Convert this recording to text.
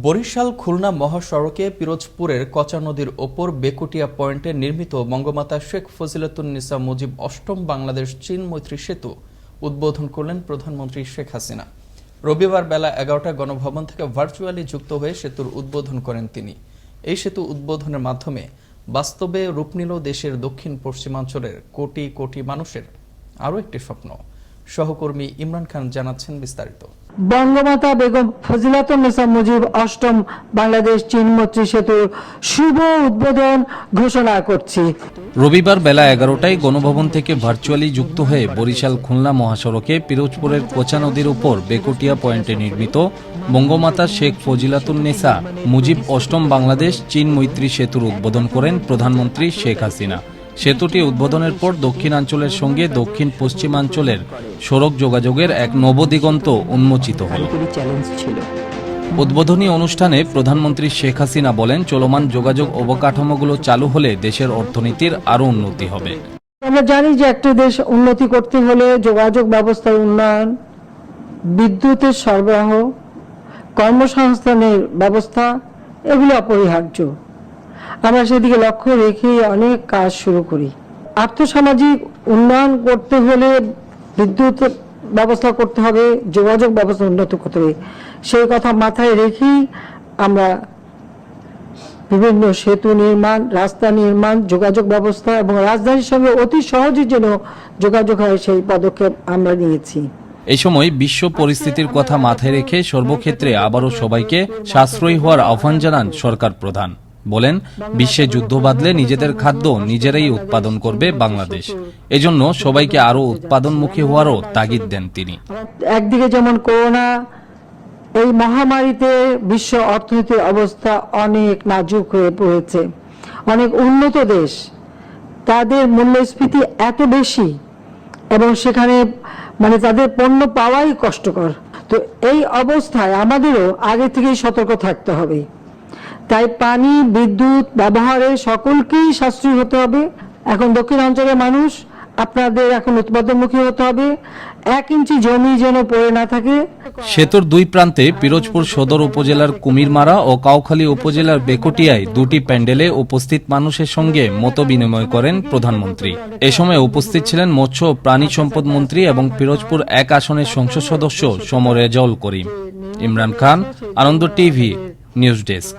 বরিশাল খুলনা মহাসড়কে পিরোজপুরের কচা নদীর ওপর বেকুটিয়া পয়েন্টে নির্মিত বঙ্গমাতা শেখ ফজিলাতুন্নেসা মুজিব অষ্টম বাংলাদেশ চীন মৈত্রী সেতু উদ্বোধন করলেন প্রধানমন্ত্রী শেখ হাসিনা। রবিবার বেলা ১১টায় গণভবন থেকে ভার্চুয়ালি যুক্ত হয়ে সেতুর উদ্বোধন করেন তিনি। এই সেতু উদ্বোধনের মাধ্যমে বাস্তবে রূপ নিল দেশের দক্ষিণ পশ্চিমাঞ্চলের কোটি কোটি মানুষের আরও একটি স্বপ্ন। সহকর্মী ইমরান খান জানাচ্ছেন বিস্তারিত। বঙ্গমাতা বেগম ফজিলাতুন্নেসা মুজিব অষ্টম বাংলাদেশ চীন মৈত্রী সেতুর শুভ উদ্বোধন ঘোষণা করছি। রবিবার বেলা ১১টায় গণভবন থেকে ভার্চুয়ালি যুক্ত হয়ে বরিশাল খুলনা মহাসড়কে পিরোজপুরের কোচা নদীর উপর বেকুটিয়া পয়েন্টে নির্মিত বঙ্গমাতা শেখ ফজিলাতুন্নেসা মুজিব অষ্টম বাংলাদেশ চীন মৈত্রী সেতুর উদ্বোধন করেন প্রধানমন্ত্রী শেখ হাসিনা। সেতুটি উদ্বোধনের পর দক্ষিণাঞ্চলের সঙ্গে দক্ষিণ পশ্চিমাঞ্চলের সড়ক যোগাযোগের এক নবদিগন্ত উন্মোচিত হল। উদ্বোধনী অনুষ্ঠানে প্রধানমন্ত্রী শেখ হাসিনা বলেন, চলমান যোগাযোগ অবকাঠামোগুলো চালু হলে দেশের অর্থনীতির আরও উন্নতি হবে। আমরা জানি যে একটা দেশ উন্নতি করতে হলে যোগাযোগ ব্যবস্থার উন্নয়ন, বিদ্যুতের সরবরাহ, কর্মসংস্থানের ব্যবস্থা এগুলো অপরিহার্য। আমরা সেদিকে লক্ষ্য রেখে অনেক কাজ শুরু করি। আর্থসামাজিক উন্নয়ন করতে হলে বিদ্যুৎ ব্যবস্থা করতে হবে, যোগাযোগ ব্যবস্থা উন্নত করতে হবে। সেই কথা মাথায় রেখেই আমরা বিভিন্ন সেতু নির্মাণ, রাস্তা নির্মাণ, যোগাযোগ ব্যবস্থা এবং রাজধানীর সঙ্গে অতি সহজে যেন যোগাযোগ হয় সেই পদক্ষেপ আমরা নিয়েছি। এই সময় বিশ্ব পরিস্থিতির কথা মাথায় রেখে সর্বক্ষেত্রে আবারও সবাইকে সাশ্রয়ী হওয়ার আহ্বান জানান সরকার প্রধান। বলেন, বিশ্বে যুদ্ধ বাঁধলে নিজেদের খাদ্য নিজেরাই উৎপাদন করবে বাংলাদেশ। এজন্য সবাইকে আরো উৎপাদনমুখী হওয়ারও তাগিদ দেন তিনি। একদিকে যেমন করোনা, এই মহামারীতে বিশ্ব অর্থনীতির অবস্থা অনেক নাজুক হয়ে পড়েছে। অনেক উন্নত দেশ, তাদের মূল্যস্ফীতি এত বেশি এবং সেখানে তাদের পণ্য পাওয়াই কষ্টকর। তো এই অবস্থায় আমাদেরও আগে থেকেই সতর্ক থাকতে হবে। তাই পানি, বিদ্যুৎ ব্যবহারে সকলকেই সাশ্রয়ী হতে হবে। এখন দক্ষিণাঞ্চলের মানুষ, আপনাদের এখন উৎপাদনমুখী হতে হবে। 1 ইঞ্চি জমি যেন পড়ে না থাকে। সেতুর দুই প্রান্তে পিরোজপুর সদর উপজেলার কুমিরমারা ও কাউখালী উপজেলার বেকুটিয়ায় দুটি প্যান্ডেলে উপস্থিত মানুষের সঙ্গে মত বিনিময় করেন প্রধানমন্ত্রী। এ সময় উপস্থিত ছিলেন মৎস্য ও প্রাণী সম্পদ মন্ত্রী এবং পিরোজপুর 1 আসনের সংসদ সদস্য সমর রেজাউল করিম। ইমরান খান, আনন্দ টিভি, নিউজ ডেস্ক।